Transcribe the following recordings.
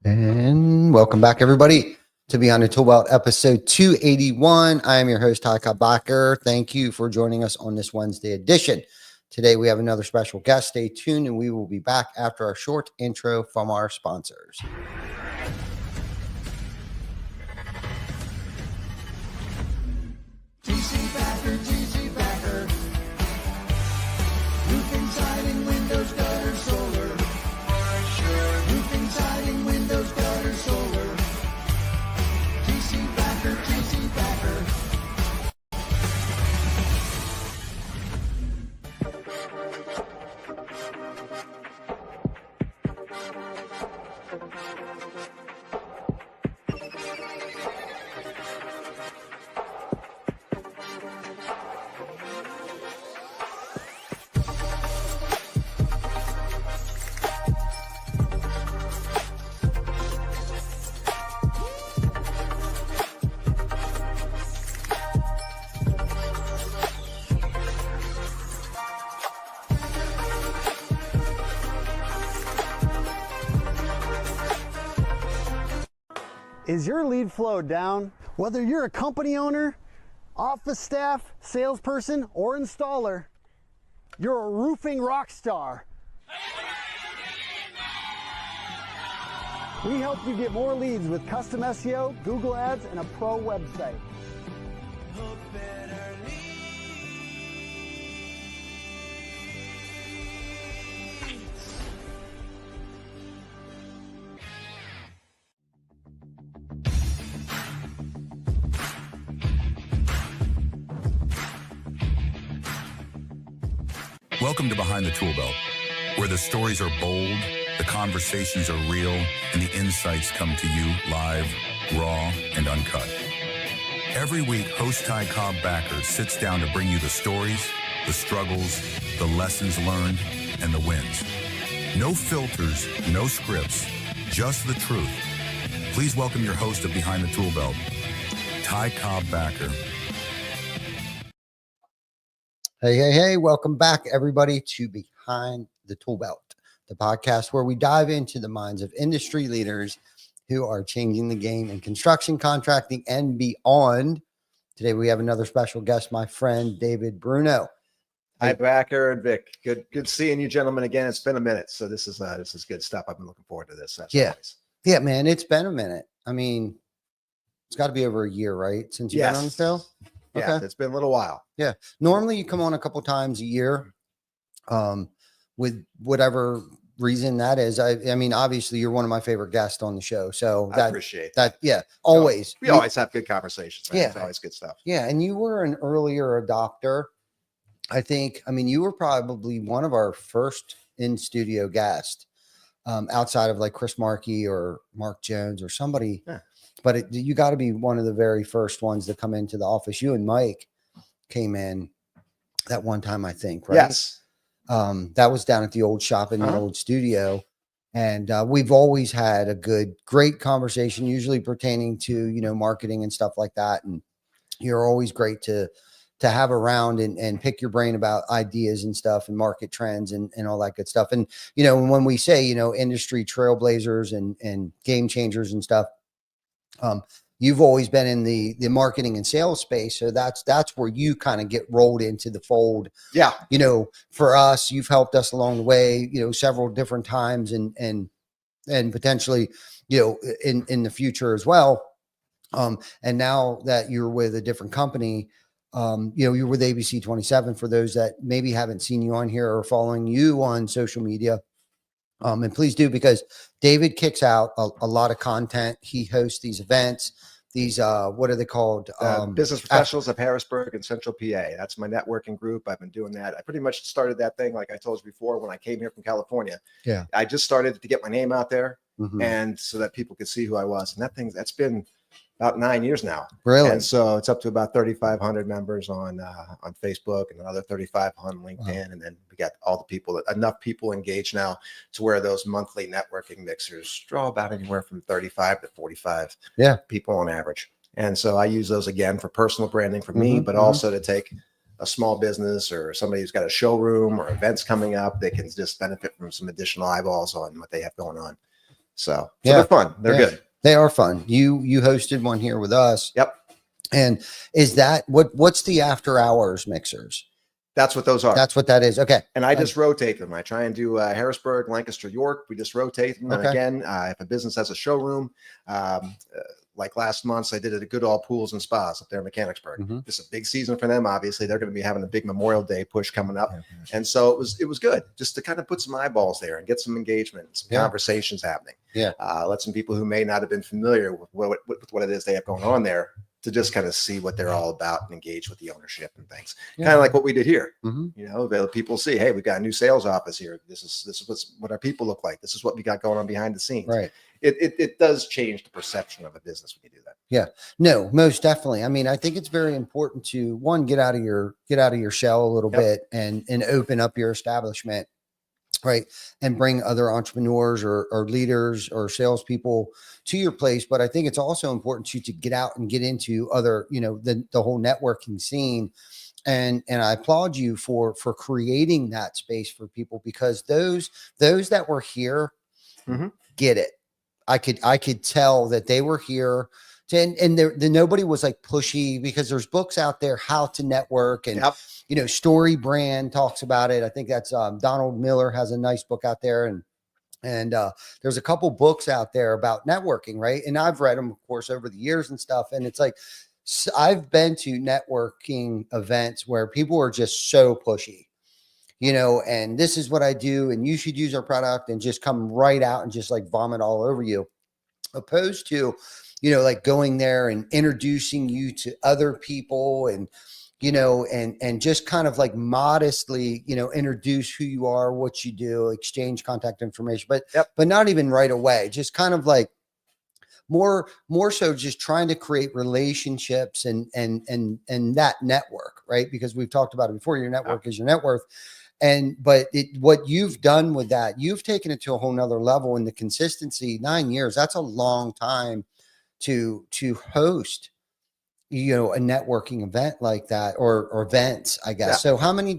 And welcome back, everybody, to Beyond the ToolBelt episode 281. I am your host, Cobb Backer. Thank you for joining us on this Wednesday edition. Today, we have another special guest. Stay tuned, and we will be back after our short intro from our sponsors. TC Backer. Roofing, siding, windows, gutter, solar. Roofing, siding, windows, gutter, solar. TC Backer. Is your lead flow down? Whether you're a company owner, office staff, salesperson, or installer, you're a roofing rock star. We help you get more leads with custom SEO, Google Ads, and a pro website. Welcome to Behind the ToolBelt, where the stories are bold, the conversations are real, and the insights come to you live, raw, and uncut. Every week, host Cobb Backer sits down to bring you the stories, the struggles, the lessons learned, and the wins. No filters, no scripts, just the truth. Please welcome your host of Behind the ToolBelt, Cobb Backer. Hey, welcome back, everybody, to Behind the ToolBelt, the podcast where we dive into the minds of industry leaders who are changing the game in construction, contracting, and beyond. Today, we have another special guest, my friend, David Bruno. Hi, Backer and Vic. Good seeing you gentlemen again. It's been a minute, so this is good stuff. I've been looking forward to this. Yeah, man, it's been a minute. I mean, it's got to be over a year, right, since you've been on the show? Yeah, it's been a little while. Yeah. Normally you come on a couple times a year, with whatever reason that is. I mean, obviously you're one of my favorite guests on the show. So I appreciate that. Yeah, always. We always have good conversations. Man. Yeah. It's always good stuff. Yeah. And you were an earlier adopter. I mean, you were probably one of our first in studio guests, outside of like Chris Markey or Mark Jones or somebody. Yeah. But you got to be one of the very first ones to come into the office. You and Mike came in that one time, I think, right? Yes. That was down at the old shop in the old studio. And we've always had a great conversation, usually pertaining to, marketing and stuff like that. And you're always great to have around and pick your brain about ideas and stuff and market trends and all that good stuff. And, when we say, industry trailblazers and game changers and stuff, you've always been in the marketing and sales space. So that's where you kind of get rolled into the fold. Yeah. For us, you've helped us along the way, several different times and potentially, in the future as well. And now that you're with a different company, you're with ABC 27 for those that maybe haven't seen you on here or following you on social media. And please do, because David kicks out a lot of content. He hosts these events, these, what are they called? Business Professionals of Harrisburg and Central PA. That's my networking group. I've been doing that. I pretty much started that thing, like I told you before, when I came here from California. Yeah. I just started to get my name out there and so that people could see who I was. And that's been about 9 years now. Really? And so it's up to about 3,500 members on Facebook and another 3,500 on LinkedIn. Wow. And then we got enough people engaged now to where those monthly networking mixers draw about anywhere from 35 to 45 people on average. And so I use those again for personal branding for me, but also to take a small business or somebody who's got a showroom or events coming up, they can just benefit from some additional eyeballs on what they have going on. So they're fun. They're good. They are fun. You hosted one here with us. Yep. And is that what's the after hours mixers? That's what those are. That's what that is. Okay. And I just rotate them. I try and do Harrisburg, Lancaster, York. We just rotate them. And Okay. again, if a business has a showroom, like last month, I did it at Goodall Pools and Spas up there in Mechanicsburg. Mhm. It's a big season for them. Obviously, they're going to be having a big Memorial Day push coming up, and so it was good just to kind of put some eyeballs there and get some engagement, some conversations happening. Yeah, let some people who may not have been familiar with what it is they have going on there to just kind of see what they're all about and engage with the ownership and things. Kind of like what we did here. Mm-hmm. You know, the people see, hey, we've got a new sales office here. This is what our people look like. This is what we got going on behind the scenes. Right. It does change the perception of a business when you do that. Yeah, no, most definitely. I mean, I think it's very important to get out of your shell a little bit and open up your establishment, right? And bring other entrepreneurs or leaders or salespeople to your place. But I think it's also important to get out and get into other, the whole networking scene. And I applaud you for creating that space for people, because those that were here get it. I could tell that they were here and there nobody was like pushy, because there's books out there how to network, and Story Brand talks about it. I think that's Donald Miller has a nice book out there, and there's a couple books out there about networking, right? And I've read them, of course, over the years and stuff. And it's like, I've been to networking events where people are just so pushy, and this is what I do, and you should use our product, and just come right out and just like vomit all over you, opposed to, like going there and introducing you to other people, and, and just kind of like modestly, introduce who you are, what you do, exchange contact information, but not even right away, just kind of like more so just trying to create relationships and that network, right? Because we've talked about it before, your network is your net worth. But what you've done with that, you've taken it to a whole nother level, and the consistency, 9 years, that's a long time to host, a networking event like that, or events, I guess. So how many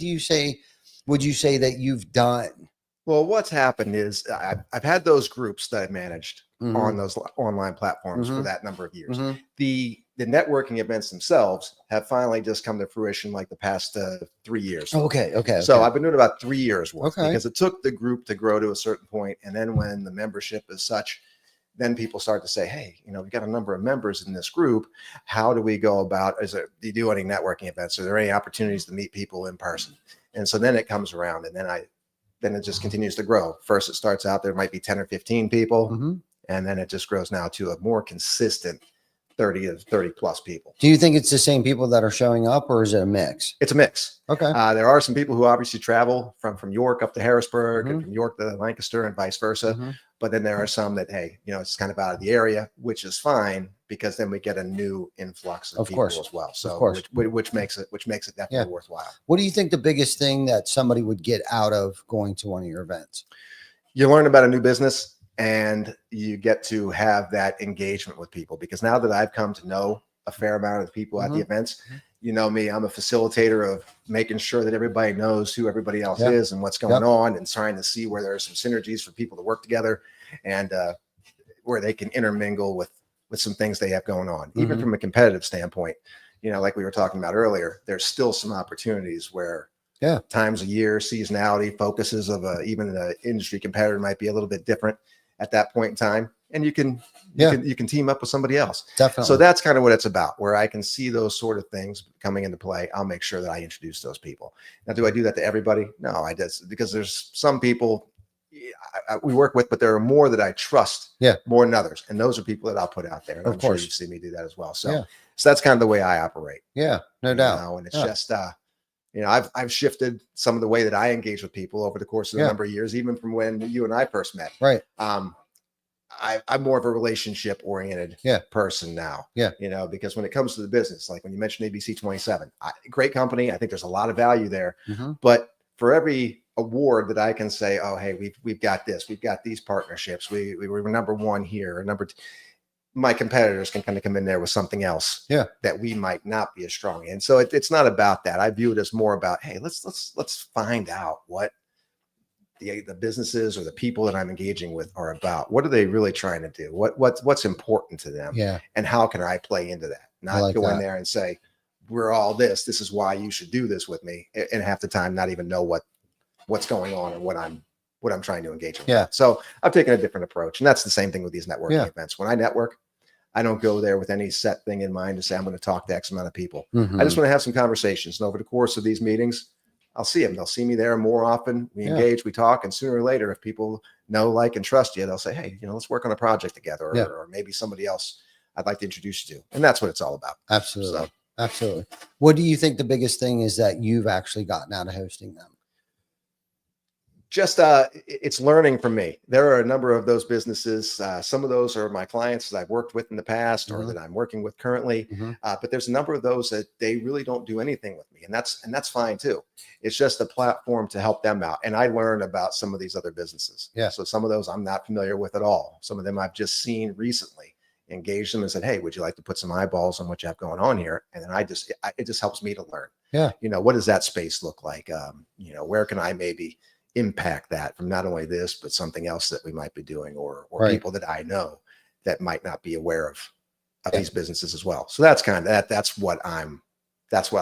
would you say that you've done? Well, what's happened is I've had those groups that I've managed on those online platforms for that number of years. The networking events themselves have finally just come to fruition like the past 3 years. Okay. So I've been doing about 3 years worth, because it took the group to grow to a certain point. And then when the membership is such, then people start to say, hey, we've got a number of members in this group. How do we go about, do you do any networking events? Are there any opportunities to meet people in person? And so then it comes around, and then it just continues to grow. First, it starts out, there might be 10 or 15 people. And then it just grows now to a more consistent 30 to 30 plus people. Do you think it's the same people that are showing up, or is it a mix? It's a mix. Okay. There are some people who obviously travel from York up to Harrisburg, and from York to Lancaster, and vice versa. But then there are some that, hey, it's kind of out of the area, which is fine, because then we get a new influx of people as well. So which makes it definitely worthwhile. What do you think the biggest thing that somebody would get out of going to one of your events? You learn about a new business, and you get to have that engagement with people, because now that I've come to know a fair amount of the people at the events, me, I'm a facilitator of making sure that everybody knows who everybody else is and what's going on, and trying to see where there are some synergies for people to work together, and where they can intermingle with some things they have going on. Even from a competitive standpoint, like we were talking about earlier, there's still some opportunities where times of year, seasonality, focuses of even an industry competitor might be a little bit different at that point in time, and you can team up with somebody else. Definitely. So that's kind of what it's about, where I can see those sort of things coming into play. I'll make sure that I introduce those people. Now, do I do that to everybody? No, I just, because there's some people we work with, but there are more that I trust more than others, and those are people that I'll put out there. And I'm sure you've seen me do that as well. So that's kind of the way I operate. Yeah, no doubt. And it's just I've shifted some of the way that I engage with people over the course of a number of years, even from when you and I first met. Right. I'm more of a relationship oriented person now. Yeah. Because when it comes to the business, like when you mentioned ABC 27, great company. I think there's a lot of value there. But for every award that I can say, oh, hey, we've got this, we've got these partnerships, we were number one here, or number two. my competitors can kind of come in there with something else that we might not be as strong in. So it's not about that. I view it as more about, hey, let's find out what the businesses or the people that I'm engaging with are about. What are they really trying to do? What's important to them? Yeah. And how can I play into that? Not like go that. in there and say, we're all this. This is why you should do this with me. And half the time not even know what's going on and what I'm trying to engage in. Yeah. So I've taken a different approach. And that's the same thing with these networking events. When I network, I don't go there with any set thing in mind to say I'm going to talk to X amount of people. I just want to have some conversations. And over the course of these meetings, I'll see them. They'll see me there more often. We engage, we talk, and sooner or later, if people know, like, and trust you, they'll say, hey, let's work on a project together, or maybe somebody else I'd like to introduce you to. And that's what it's all about. Absolutely. So, absolutely. What do you think the biggest thing is that you've actually gotten out of hosting them? Just it's learning from me. There are a number of those businesses. Some of those are my clients that I've worked with in the past or that I'm working with currently. But there's a number of those that they really don't do anything with me. And that's fine too. It's just a platform to help them out. And I learn about some of these other businesses. Yeah. So some of those I'm not familiar with at all. Some of them I've just seen recently, engaged them and said, hey, would you like to put some eyeballs on what you have going on here? And then it just helps me to learn. Yeah. What does that space look like? Where can I maybe impact that from not only this, but something else that we might be doing, or people that I know that might not be aware of these businesses as well. So that's kind of that's what I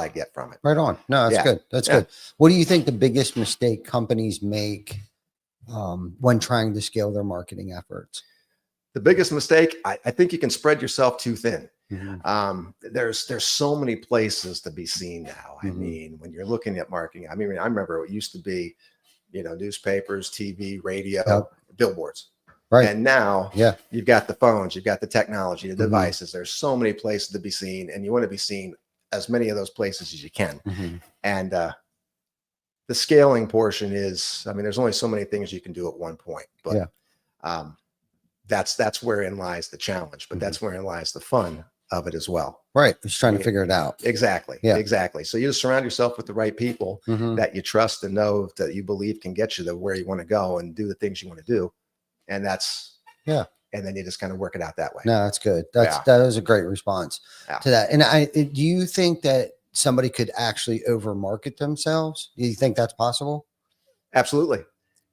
get from it. Right on. No, that's good. That's good. What do you think the biggest mistake companies make when trying to scale their marketing efforts? The biggest mistake, I think you can spread yourself too thin. There's so many places to be seen now. I mean, when you're looking at marketing, I remember it used to be, newspapers, TV, radio, billboards. Right. And now you've got the phones, you've got the technology, the devices. There's so many places to be seen, and you want to be seen as many of those places as you can. And the scaling portion is, there's only so many things you can do at one point, but that's wherein lies the challenge, but that's wherein lies the fun of it as well. Right. Just trying to figure it out. Exactly. Yeah. Exactly. So you just surround yourself with the right people that you trust and know that you believe can get you to where you want to go and do the things you want to do. And that's, and then you just kind of work it out that way. No, that's good. That was a great response to that. And do you think that somebody could actually over market themselves? Do you think that's possible? Absolutely.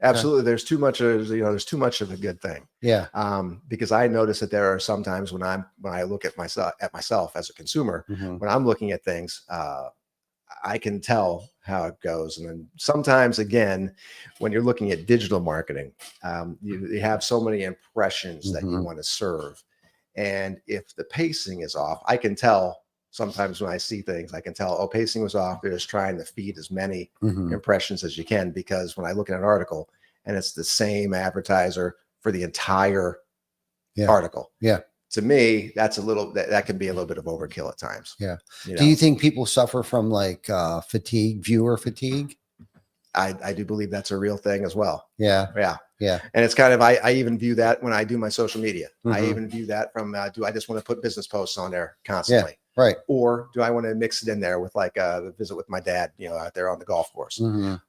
Absolutely. There's too much of, there's too much of a good thing. Yeah. Because I notice that there are some times when I look at myself as a consumer, when I'm looking at things, I can tell how it goes. And then sometimes, again, when you're looking at digital marketing, you have so many impressions that you want to serve. And if the pacing is off, I can tell sometimes when I see things, I can tell, oh, pacing was off. They're just trying to feed as many impressions as you can, because when I look at an article and it's the same advertiser for the entire article. Yeah. To me, that's that can be a little bit of overkill at times. Yeah. Do you think people suffer from like viewer fatigue? I do believe that's a real thing as well. Yeah. Yeah. Yeah. And it's kind of, I even view that when I do my social media. I even view that from, do I just want to put business posts on there constantly? Right. Or do I want to mix it in there with like a visit with my dad, out there on the golf course,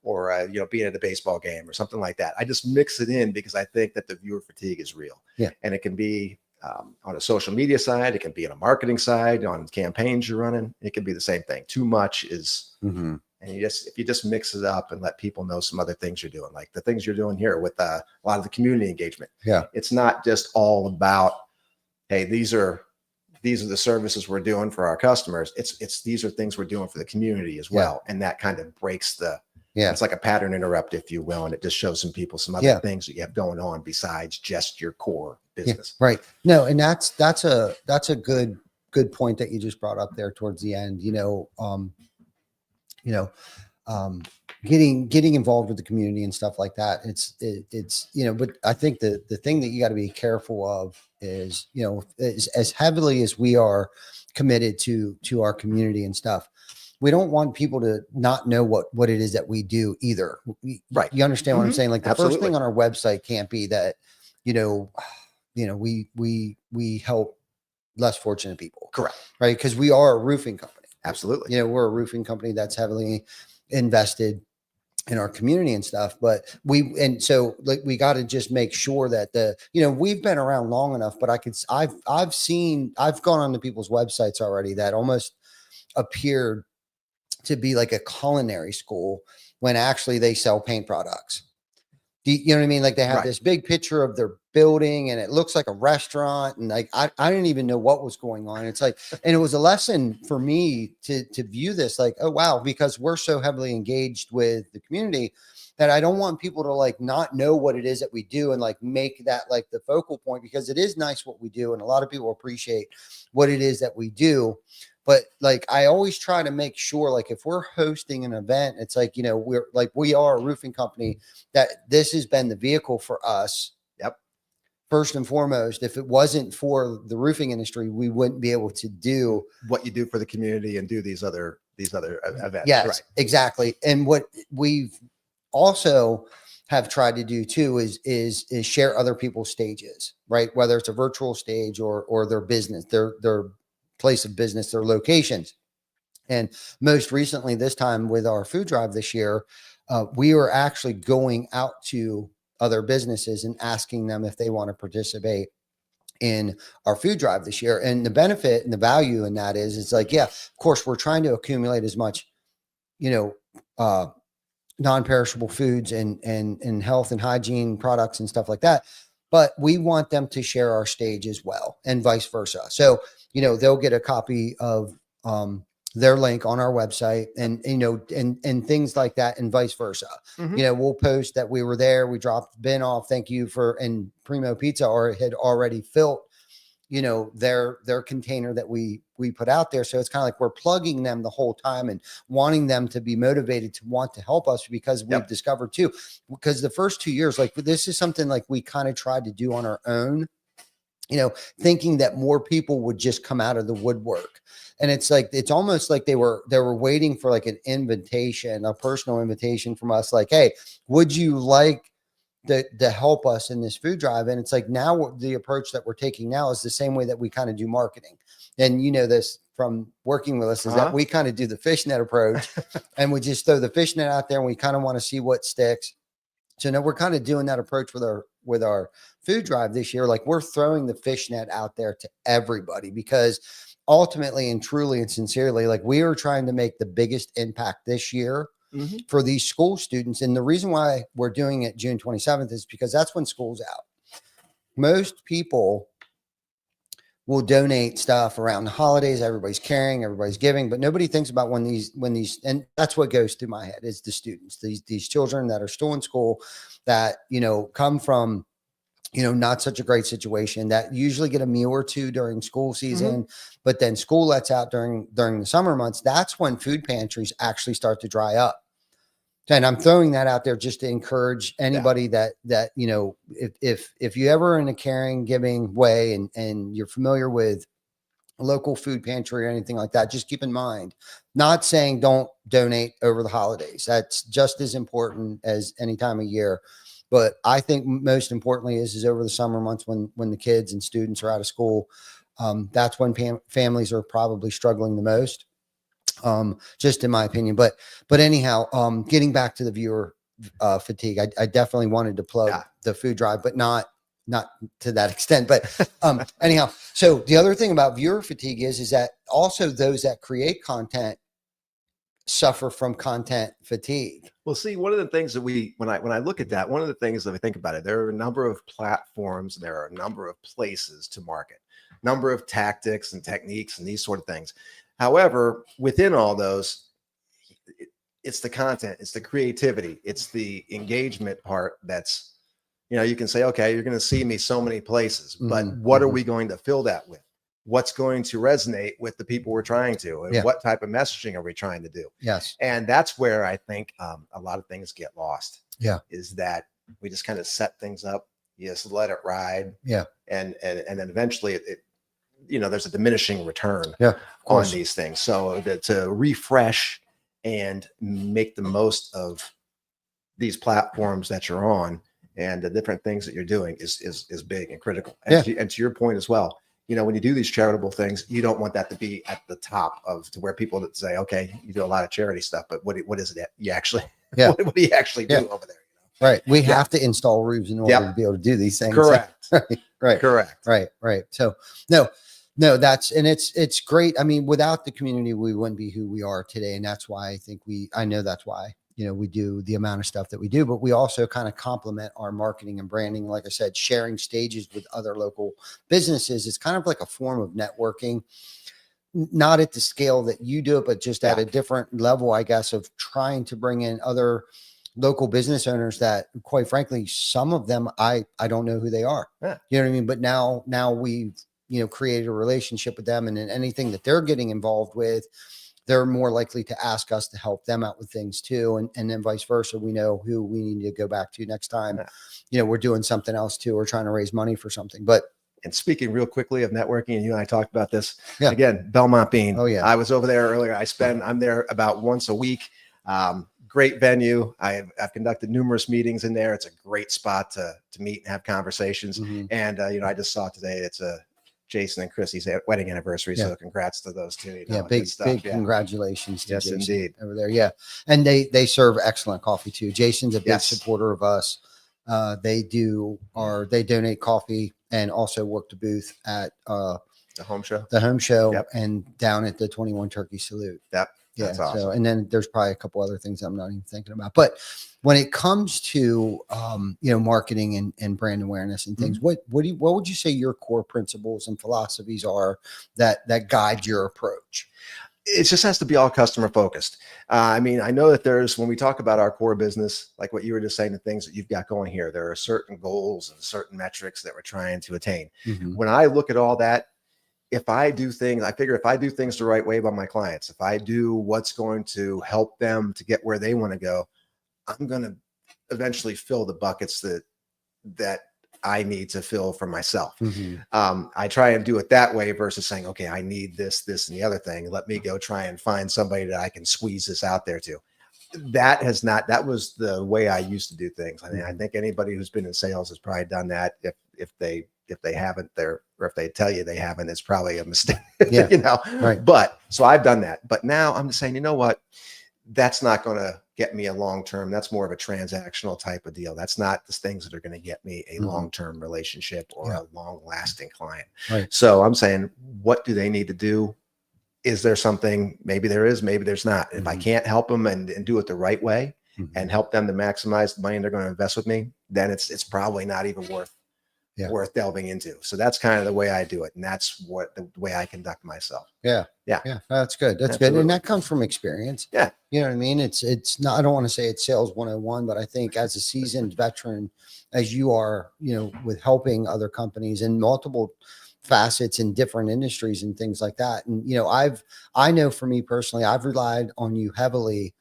or, being at a baseball game or something like that. I just mix it in because I think that the viewer fatigue is real. Yeah. And it can be on a social media side. It can be on a marketing side, on campaigns you're running. It can be the same thing. Too much is, and if you just mix it up and let people know some other things you're doing, like the things you're doing here with a lot of the community engagement. Yeah. It's not just all about, hey, these are the services we're doing for our customers. These are things we're doing for the community as well. And that kind of breaks it's like a pattern interrupt, if you will. And it just shows some people some other things that you have going on besides just your core business. Right. No. And that's a good point that you just brought up there towards the end, getting involved with the community and stuff like that. It's but I think the thing that you got to be careful of is, as heavily as we are committed to our community and stuff, we don't want people to not know what it is that we do either. Right. You understand what I'm saying? Like the first thing on our website can't be that, we help less fortunate people. Correct. Right. Because we are a roofing company. Absolutely. We're a roofing company that's heavily invested in our community and stuff. But so like, we got to just make sure that we've been around long enough, but I've gone onto people's websites already that almost appeared to be like a culinary school when actually they sell paint products. You know what I mean? Like they have this big picture of their building and it looks like a restaurant. And like, I didn't even know what was going on. It's like, and it was a lesson for me to view this like, oh, wow, because we're so heavily engaged with the community that I don't want people to like not know what it is that we do and like make that like the focal point, because it is nice what we do. And a lot of people appreciate what it is that we do. But like, I always try to make sure, like, if we're hosting an event, it's like, we are a roofing company, that this has been the vehicle for us. Yep. First and foremost, if it wasn't for the roofing industry, we wouldn't be able to do what you do for the community and do these other events. Yes, right. Exactly. And what we've also have tried to do too is share other people's stages, right? Whether it's a virtual stage or their business, their place of business, their locations. And most recently, this time with our food drive this year, we were actually going out to other businesses and asking them if they want to participate in our food drive this year. And the benefit and the value in that is, it's like, yeah, of course, we're trying to accumulate as much, non-perishable foods and health and hygiene products and stuff like that. But we want them to share our stage as well, and vice versa. So, they'll get a copy of their link on our website and things like that, and vice versa. Mm-hmm. We'll post that we were there, we dropped the bin off, thank you and Primo Pizza had already filled, their container that we put out there. So it's kind of like we're plugging them the whole time and wanting them to be motivated to want to help us, because we've discovered too, because the first 2 years, like, this is something like we kind of tried to do on our own, thinking that more people would just come out of the woodwork. And it's like, it's almost like they were waiting for like an invitation, a personal invitation from us. Like, hey, would you like to help us in this food drive? And it's like, now the approach that we're taking now is the same way that we kind of do marketing. And this from working with us is that we kind of do the fishnet approach and we just throw the fishnet out there and we kind of want to see what sticks. So now we're kind of doing that approach with our food drive this year. Like, we're throwing the fishnet out there to everybody, because ultimately and truly and sincerely, like, we are trying to make the biggest impact this year for these school students. And the reason why we're doing it June 27th is because that's when school's out. Most people will donate stuff around the holidays. Everybody's caring, everybody's giving, but nobody thinks about when these, and that's what goes through my head, is the students, these children that are still in school that, come from, not such a great situation, that usually get a meal or two during school season, but then school lets out during the summer months. That's when food pantries actually start to dry up. And I'm throwing that out there just to encourage anybody that if you ever in a caring, giving way and you're familiar with a local food pantry or anything like that, just keep in mind, not saying don't donate over the holidays. That's just as important as any time of year. But I think most importantly is over the summer months when the kids and students are out of school. That's when families are probably struggling the most. Just in my opinion, but anyhow, getting back to the viewer fatigue, I definitely wanted to plug the food drive, but not to that extent. But anyhow, so the other thing about viewer fatigue is that also those that create content suffer from content fatigue. Well, see, one of the things that when I look at that, one of the things that I think about it, there are a number of platforms, there are a number of places to market, number of tactics and techniques and these sort of things. However, within all those, it's the content, it's the creativity, it's the engagement part that's, you can say, okay, you're going to see me so many places, but what are we going to fill that with? What's going to resonate with the people we're trying to, and what type of messaging are we trying to do? Yes. And that's where I think a lot of things get lost. Yeah. Is that we just kind of set things up, you just let it ride. Yeah. And then eventually it there's a diminishing return on these things. So to refresh and make the most of these platforms that you're on and the different things that you're doing is big and critical. And, and to your point as well, you know, when you do these charitable things, you don't want that to be at the top of to where people that say, okay, you do a lot of charity stuff, but what is it that you actually, what do you actually do over there? You know? Right. We have to install roofs in order to be able to do these things. Correct. Correct. Right. So no, it's great. I mean, without the community, we wouldn't be who we are today. And that's why I know that's why, you know, we do the amount of stuff that we do, but we also kind of complement our marketing and branding. Like I said, sharing stages with other local businesses is kind of like a form of networking, not at the scale that you do it, but just at a different level, I guess, of trying to bring in other local business owners that, quite frankly, some of them, I don't know who they are. Yeah. You know what I mean? But now we've, you know, created a relationship with them, and then anything that they're getting involved with, they're more likely to ask us to help them out with things too. And then vice versa. We know who we need to go back to next time. You know, we're doing something else too. We're trying to raise money for something. And speaking real quickly of networking, and you and I talked about this again, Belmont Bean. Oh yeah. I was over there earlier. I'm there about once a week. Great venue. I've conducted numerous meetings in there. It's a great spot to meet and have conversations. And, you know, I just saw today, it's Jason and Chrissy's wedding anniversary. So congrats to those two. You know, big congratulations to Jason indeed over there. Yeah. And they serve excellent coffee too. Jason's a big supporter of us. They donate coffee and also work the booth at the home show and down at the 21 Turkey Salute. That's awesome. So, and then there's probably a couple other things I'm not even thinking about, but when it comes to, you know, marketing and brand awareness and things, what would you say your core principles and philosophies are that guide your approach? It just has to be all customer focused. I mean, I know that when we talk about our core business, like what you were just saying, the things that you've got going here, there are certain goals and certain metrics that we're trying to attain. When I look at all that, if I do things, I figure if I do things the right way by my clients, if I do what's going to help them to get where they want to go, I'm going to eventually fill the buckets that I need to fill for myself. I try and do it that way versus saying, okay, I need this, and the other thing. Let me go try and find somebody that I can squeeze this out there to. That was the way I used to do things. I mean, I think anybody who's been in sales has probably done that. If they haven't, or if they tell you they haven't, it's probably a mistake. You know, But so I've done that. But now I'm just saying, you know what? That's not going to get me a long-term. That's more of a transactional type of deal. That's not the things that are going to get me a long-term relationship or a long-lasting client. So I'm saying, what do they need to do? Is there something? Maybe there is, maybe there's not. If I can't help them and do it the right way and help them to maximize the money they're going to invest with me, then it's probably not even worth delving into. So that's kind of the way I do it. And that's the way I conduct myself. Yeah. That's good. That's good. And that comes from experience. Yeah. You know what I mean? It's not, I don't want to say it's sales 101, but I think as a seasoned veteran, as you are, you know, with helping other companies in multiple facets in different industries and things like that. And, you know, I know for me personally, I've relied on you heavily,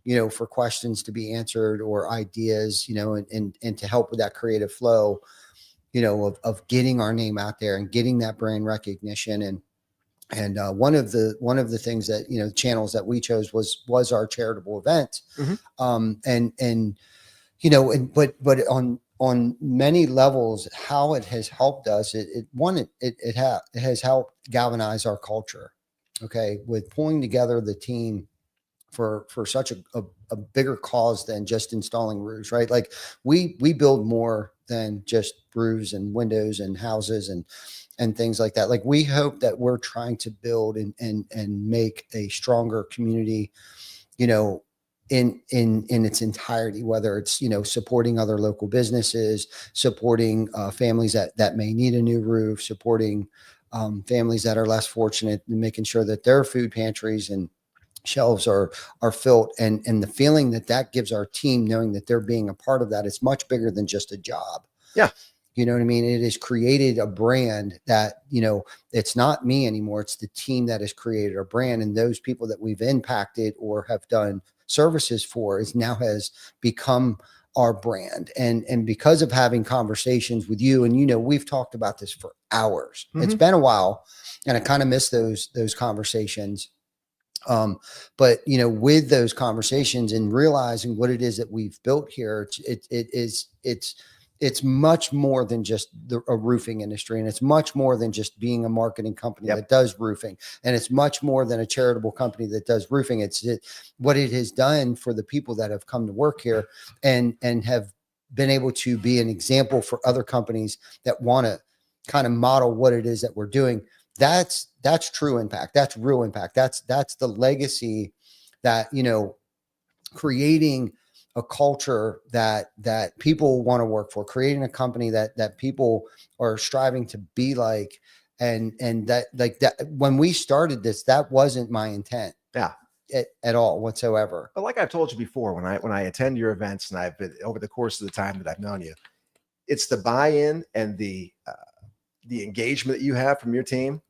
you know, for questions to be answered or ideas, you know, and to help with that creative flow, you know, of getting our name out there and getting that brand recognition. And one of the things that, you know, channels that we chose was our charitable event. And, you know, but on many levels, how it has helped us, it has helped galvanize our culture. Okay. With pulling together the team for such a bigger cause than just installing roofs, right? Like we build more than just roofs and windows and houses and things like that. Like we hope that we're trying to build and make a stronger community, you know, in its entirety, whether it's, you know, supporting other local businesses, supporting families that may need a new roof, supporting families that are less fortunate, and making sure that their food pantries and shelves are filled, and the feeling that gives our team, knowing that they're being a part of that, is much bigger than just a job. Yeah. You know what I mean? It has created a brand that, you know, it's not me anymore. It's the team that has created a brand, and those people that we've impacted or have done services for has become our brand. And because of having conversations with you, and, you know, we've talked about this for hours. It's been a while, and I kind of miss those conversations. But, you know, with those conversations and realizing what it is that we've built here, it's much more than just a roofing industry, and it's much more than just being a marketing company that does roofing, and it's much more than a charitable company that does roofing. What it has done for the people that have come to work here and have been able to be an example for other companies that want to kind of model what it is that we're doing. That's true impact. That's real impact. That's the legacy that, creating a culture that people want to work for, creating a company that people are striving to be like. And that, like that, when we started this, that wasn't my intent. Yeah. At all whatsoever. But like I've told you before, when I attend your events, and I've been over the course of the time that I've known you, it's the buy-in and the engagement that you have from your team.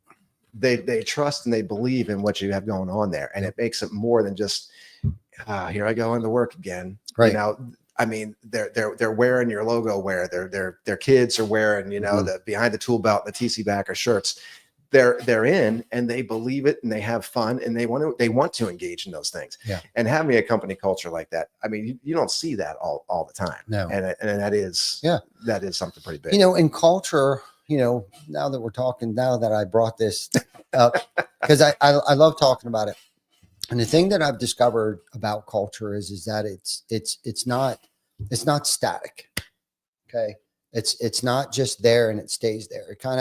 They trust and they believe in what you have going on there, and it makes it more than just here I go into work again. Right. I mean, they're wearing your logo, where their kids are wearing, the behind the tool belt, the TC Backer shirts. They're in, and they believe it, and they have fun, and they want to engage in those things. Yeah. And having a company culture like that, I mean, you don't see that all the time. No. And that is something pretty big. In culture, now that we're talking, now that I brought this up, because I love talking about it. And the thing that I've discovered about culture is that it's not static. Okay. It's not just there and it stays there. It kind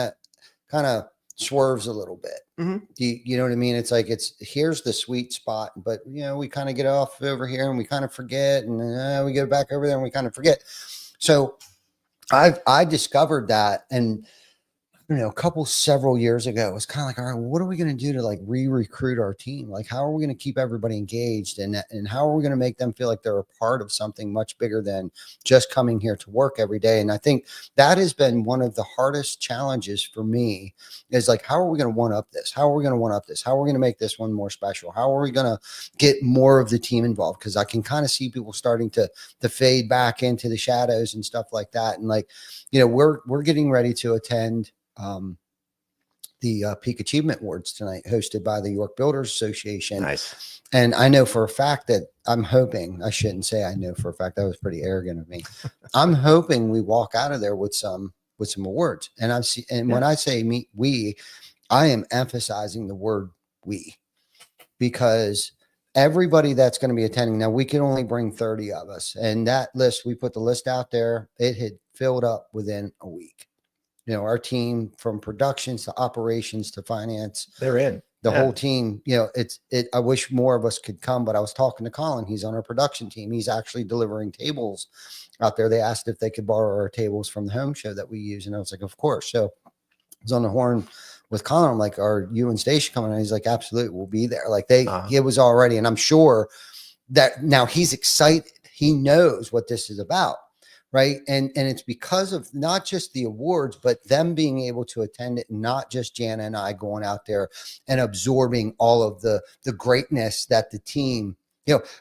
of swerves a little bit. Mm-hmm. You know what I mean? It's like, here's the sweet spot, but we kind of get off over here and we kind of forget, and we go back over there and we kind of forget. So I discovered that, and several years ago, it was kind of like, all right, well, what are we going to do to like re-recruit our team? Like, how are we going to keep everybody engaged, and how are we going to make them feel like they're a part of something much bigger than just coming here to work every day? And I think that has been one of the hardest challenges for me, is like, how are we going to one up this? How are we going to one up this? How are we going to make this one more special? How are we going to get more of the team involved? Because I can kind of see people starting to fade back into the shadows and stuff like that. And like, we're getting ready to attend the Peak Achievement Awards tonight, hosted by the York Builders Association. Nice. And I know for a fact that I'm hoping, I shouldn't say I know for a fact, that was pretty arrogant of me. I'm hoping we walk out of there with some awards. And when I say we, I am emphasizing the word we, because everybody that's going to be attending, now we can only bring 30 of us. And that list, we put the list out there, it had filled up within a week. Our team, from productions to operations to finance, they're in. The whole team. I wish more of us could come, but I was talking to Colin. He's on our production team. He's actually delivering tables out there. They asked if they could borrow our tables from the home show that we use, and I was like, of course. So I was on the horn with Colin. I'm like, are you and Stacia coming? And he's like, absolutely, we'll be there. Like it was already, and I'm sure that now he's excited. He knows what this is about. Right. And it's because of not just the awards, but them being able to attend it, not just Jana and I going out there and absorbing all of the greatness that the team,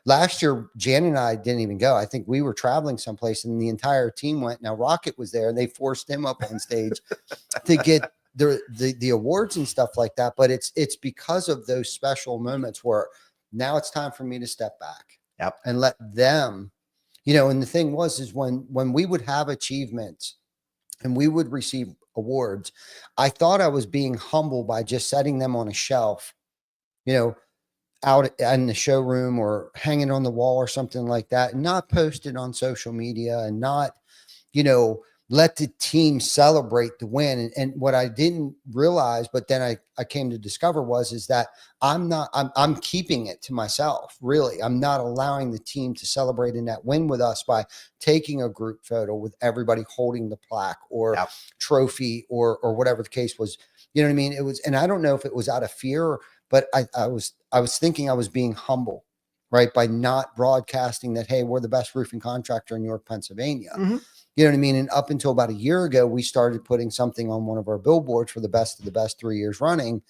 last year, Jana and I didn't even go. I think we were traveling someplace and the entire team went. Now Rocket was there and they forced him up on stage to get the awards and stuff like that. But it's because of those special moments where now it's time for me to step back and let them. And the thing is when we would have achievements and we would receive awards, I thought I was being humble by just setting them on a shelf, out in the showroom or hanging on the wall or something like that, and not posted on social media, and not, let the team celebrate the win. And what I didn't realize, but then I came to discover is that I'm keeping it to myself. Really. I'm not allowing the team to celebrate in that win with us by taking a group photo with everybody holding the plaque or trophy or whatever the case was. You know what I mean? It was, and I don't know if it was out of fear, but I was thinking I was being humble, right? By not broadcasting that, hey, we're the best roofing contractor in York, Pennsylvania. Mm-hmm. You know what I mean? And up until about a year ago, we started putting something on one of our billboards for the best of the best 3 years running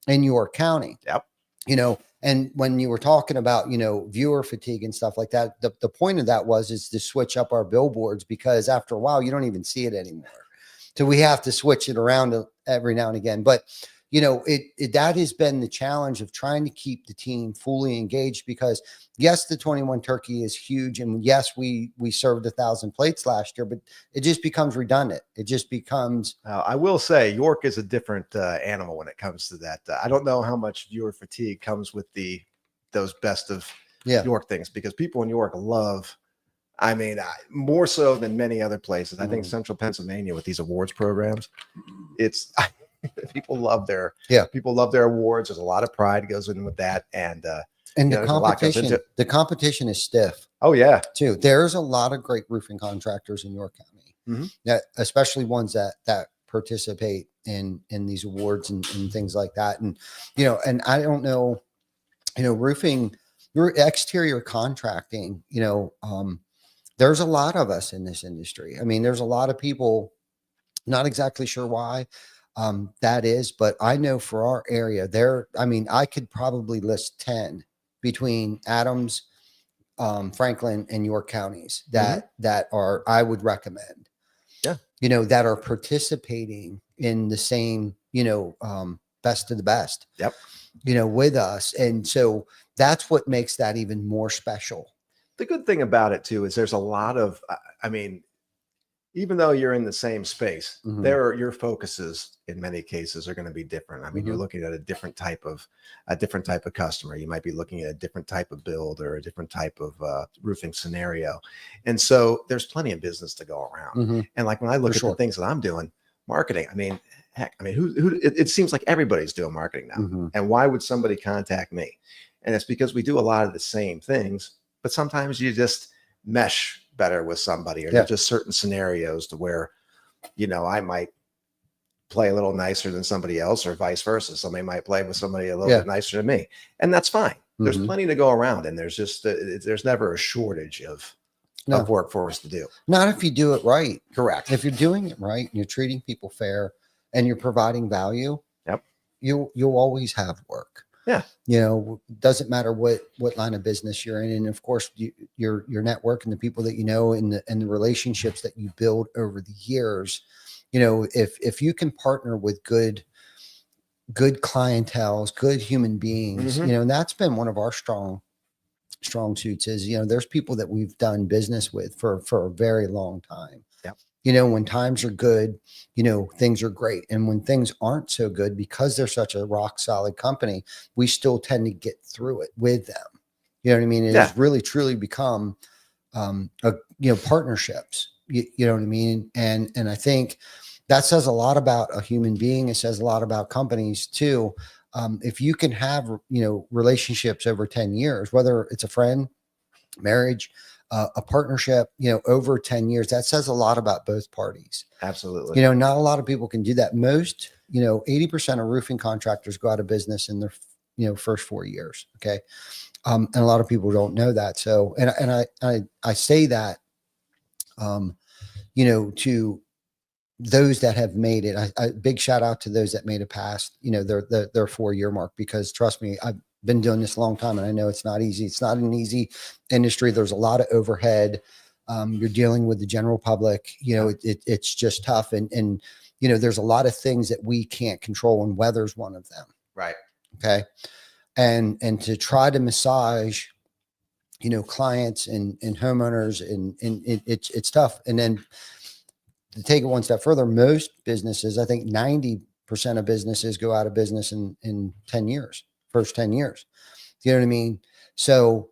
in York County. Yep. And when you were talking about, viewer fatigue and stuff like that, the point of that is to switch up our billboards, because after a while, you don't even see it anymore. So we have to switch it around every now and again. But you know, that has been the challenge of trying to keep the team fully engaged, because yes, the 21 turkey is huge. And yes, we served 1,000 plates last year, but it just becomes redundant. It just becomes, I will say York is a different animal when it comes to that. I don't know how much viewer fatigue comes with those best of York things, because people in York love, I mean, more so than many other places. I think Central Pennsylvania with these awards programs, it's people love their awards. There's a lot of pride goes in with that, and the competition is stiff. Oh yeah, too. There's a lot of great roofing contractors in York County, that especially ones that participate in these awards and things like that. And you know, and I don't know, you know, roofing, exterior contracting, you know, there's a lot of us in this industry. I mean, there's a lot of people, not exactly sure why that is, but I know for our area there, I mean, I could probably list 10 between Adams, Franklin and York counties that are, I would recommend, you know, that are participating in the same, you know, best of the best, you know, with us. And so that's what makes that even more special. The good thing about it too is there's a lot of, I mean, even though you're in the same space, your focuses in many cases are going to be different. I mean, you're looking at a different type of customer. You might be looking at a different type of build or a different type of roofing scenario. And so there's plenty of business to go around. And like when I look at the things that I'm doing, marketing, I mean, heck, I mean, it seems like everybody's doing marketing now. And why would somebody contact me? And it's because we do a lot of the same things, but sometimes you just mesh better with somebody, or there's just certain scenarios to where, you know, I might play a little nicer than somebody else, or vice versa. Somebody might play with somebody a little bit nicer than me, and that's fine. There's plenty to go around, and there's just there's never a shortage of work for us to do. Not if you do it right. Correct. If you're doing it right, and you're treating people fair, and you're providing value, you'll always have work. Yeah. You know, doesn't matter what line of business you're in. And of course, your network and the people that you know, and the relationships that you build over the years, you know, if you can partner with good clienteles, good human beings, you know, and that's been one of our strong suits is, you know, there's people that we've done business with for a very long time. You know, when times are good, you know, things are great. And when things aren't so good, because they're such a rock solid company, we still tend to get through it with them. You know what I mean? It has really, truly become, you know, partnerships, you know what I mean? And I think that says a lot about a human being. It says a lot about companies too. If you can have, you know, relationships over 10 years, whether it's a friend, marriage, a partnership, you know, over 10 years, that says a lot about both parties. Absolutely. You know, not a lot of people can do that. Most, you know, 80% of roofing contractors go out of business in their, you know, first 4 years. Okay. And a lot of people don't know that. So, and I say that, you know, to those that have made it, I big shout out to those that made it past, you know, their 4-year mark, because trust me, I've been doing this a long time, and I know it's not easy. It's not an easy industry. There's a lot of overhead. You're dealing with the general public, you know, it's just tough. And, you know, there's a lot of things that we can't control, and weather's one of them. Right. Okay. And to try to massage, you know, clients and homeowners, and it's tough. And then to take it one step further, most businesses, I think 90% of businesses go out of business in 10 years. First 10 years. You know what I mean? So,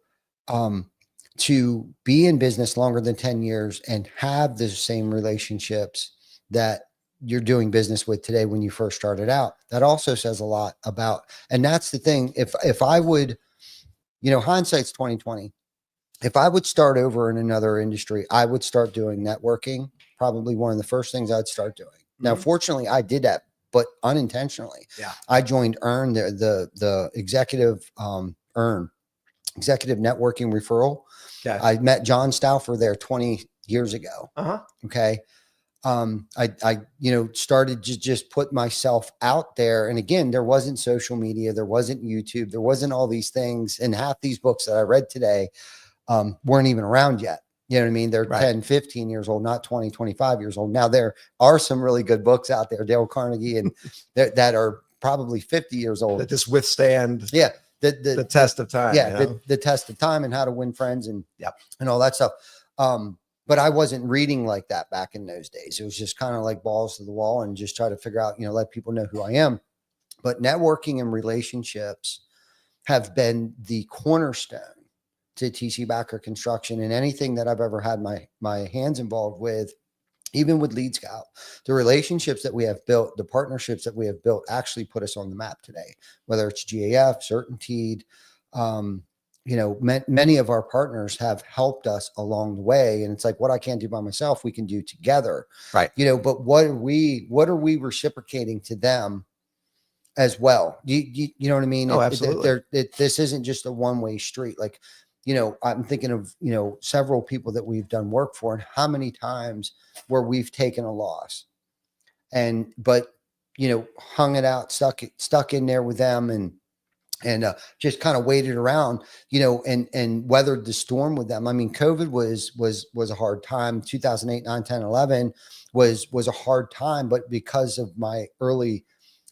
to be in business longer than 10 years and have the same relationships that you're doing business with today when you first started out, that also says a lot about, and that's the thing. If I would, you know, hindsight's 2020. If I would start over in another industry, I would start doing networking. Probably one of the first things I'd start doing. Now, fortunately, I did that, but unintentionally. I joined EARN, the executive executive networking referral. I met John Stauffer there 20 years ago. Okay. I you know, started to just put myself out there. And again, there wasn't social media, there wasn't YouTube, there wasn't all these things. And half these books that I read today weren't even around yet. You know what I mean? They're 10, 15 years old, not 20, 25 years old. Now there are some really good books out there, Dale Carnegie, and that are probably 50 years old that just withstand yeah the test of time. yeah You know? the test of time and how to win friends and Yep. and all that stuff. But I wasn't reading like that back in those days. It was just kind of like balls to the wall and just try to figure out, let people know who I am. But networking and relationships have been the cornerstone to TC Backer Construction, and anything that I've ever had my hands involved with, even with Lead Scout. The relationships that we have built, the partnerships that we have built actually put us on the map today, whether it's GAF, Certainteed. Many of our partners have helped us along the way. And it's like, what I can't do by myself, we can do together. Right. But what are we reciprocating to them as well? You know what I mean? Oh, absolutely. This isn't just a one-way street. Like, I'm thinking of, several people that we've done work for, and how many times where we've taken a loss but hung it out, stuck in there with them and just kind of waited around, and weathered the storm with them. I mean, COVID was a hard time. 2008, 9, 10, 11 was a hard time, but because of my early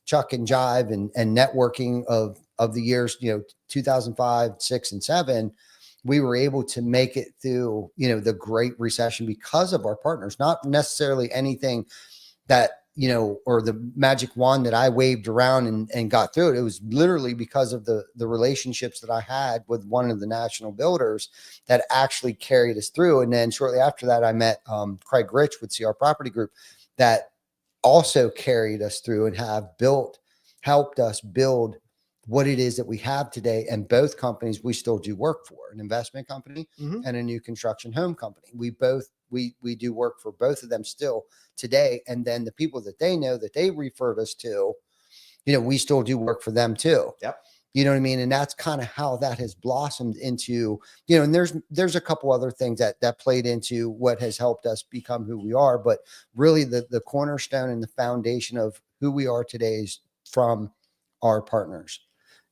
chuck and jive and networking of the years, 2005, 6, and 7, we were able to make it through, the Great Recession because of our partners, not necessarily anything that, or the magic wand that I waved around and got through it. It was literally because of the relationships that I had with one of the national builders that actually carried us through. And then shortly after that, I met Craig Rich with CR Property Group that also carried us through and helped us build what it is that we have today. And both companies we still do work for, an investment company and a new construction home company. We do work for both of them still today. And then the people that they know that they referred us to, we still do work for them too. Yep. You know what I mean? And that's kind of how that has blossomed into, and there's a couple other things that played into what has helped us become who we are. But really the cornerstone and the foundation of who we are today is from our partners.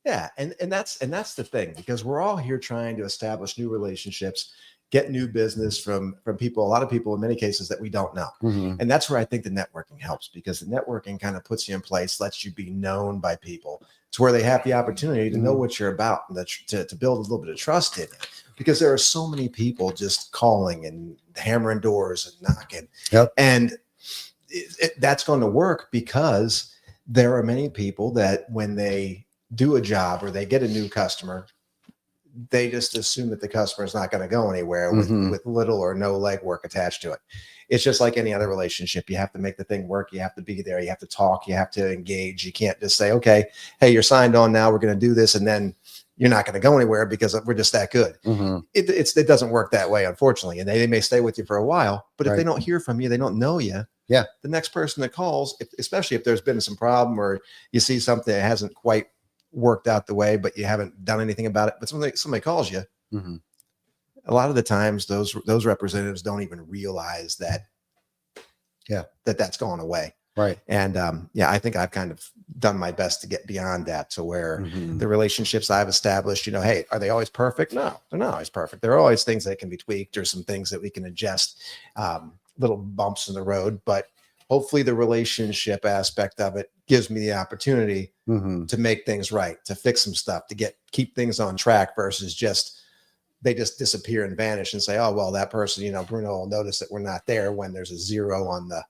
Yeah. And that's the thing, because we're all here trying to establish new relationships, get new business from people, a lot of people in many cases that we don't know. And that's where I think the networking helps, because the networking kind of puts you in place, lets you be known by people. It's where they have the opportunity to know what you're about and to build a little bit of trust in you, because there are so many people just calling and hammering doors and knocking. Yep. And that's going to work because there are many people that when they do a job or they get a new customer, they just assume that the customer is not going to go anywhere with little or no legwork attached to it. It's just like any other relationship. You have to make the thing work. You have to be there. You have to talk. You have to engage. You can't just say, okay, hey, you're signed on now. We're going to do this. And then you're not going to go anywhere because we're just that good. It doesn't work that way, unfortunately. And they may stay with you for a while, but if they don't hear from you, they don't know you. Yeah. The next person that calls, especially if there's been some problem or you see something that hasn't quite worked out the way, but you haven't done anything about it, but somebody calls you, a lot of the times those representatives don't even realize that that's gone away. Right. And I think I've kind of done my best to get beyond that, to where the relationships I've established, hey, are they always perfect? No, they're not always perfect. There are always things that can be tweaked or some things that we can adjust, little bumps in the road, but hopefully the relationship aspect of it gives me the opportunity to make things right, to fix some stuff, to keep things on track versus they just disappear and vanish and say, oh, well, that person, Bruno will notice that we're not there when there's a 0 on the,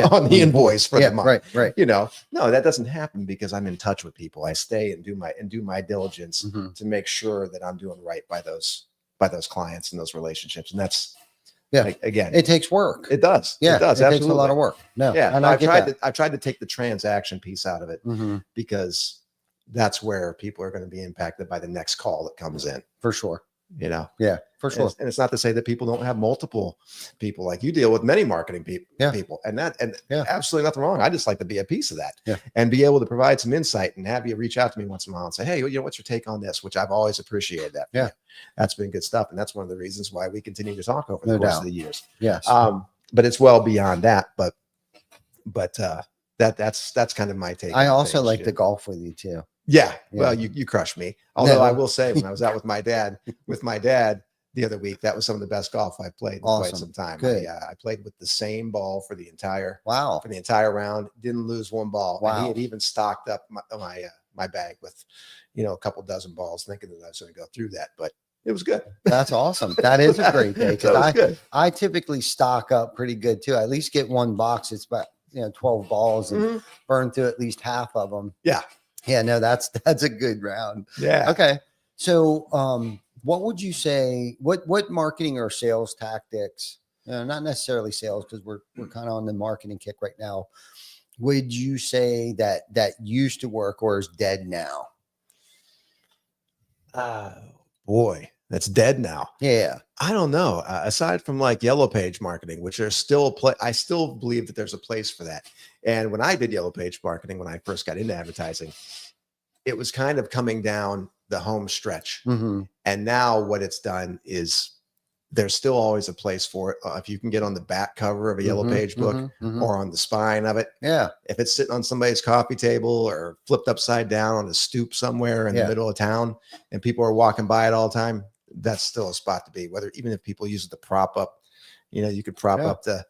on the invoice for the month. Right. No, that doesn't happen because I'm in touch with people. I stay and do my diligence to make sure that I'm doing right by those clients and those relationships. And that's, again, it takes work. It does. Yeah. It does. It Absolutely. takes a lot of work. No. Yeah. And I've tried to take the transaction piece out of it because that's where people are going to be impacted by the next call that comes in. For sure. Yeah, for sure. And it's not to say that people don't have multiple people. Like, you deal with many marketing people, and absolutely nothing wrong. I just like to be a piece of that and be able to provide some insight and have you reach out to me once in a while and say, hey, what's your take on this? Which I've always appreciated that. Yeah. That's been good stuff. And that's one of the reasons why we continue to talk over the course of the years. Yes. But it's well beyond that. But that's kind of my take. I also like to golf with you too. Yeah. Well, you crushed me. Although I will say, when I was out with my dad, the other week. That was some of the best golf I played in quite some time. Good. I played with the same ball for the entire round. Didn't lose one ball. Wow. And he had even stocked up my bag with, a couple dozen balls, thinking that I was going to go through that, but it was good. That's awesome. That is a great day, That was I typically stock up pretty good too. I at least get one box. It's about 12 balls and burn through at least half of them. Yeah. Yeah, no, that's a good round. Yeah. Okay. So what would you say, what marketing or sales tactics, not necessarily sales, because we're kind of on the marketing kick right now, would you say that used to work or is dead now? Boy, that's dead now. Yeah. I don't know. Aside from like Yellow Page marketing, which there's still I still believe that there's a place for that. And when I did Yellow Page marketing, when I first got into advertising, it was kind of coming down the home stretch. And now what it's done is there's still always a place for it. If you can get on the back cover of a Yellow Page book or on the spine of it. Yeah. If it's sitting on somebody's coffee table or flipped upside down on a stoop somewhere in the middle of town and people are walking by it all the time, that's still a spot to be. Even if people use it to prop up, you could prop up the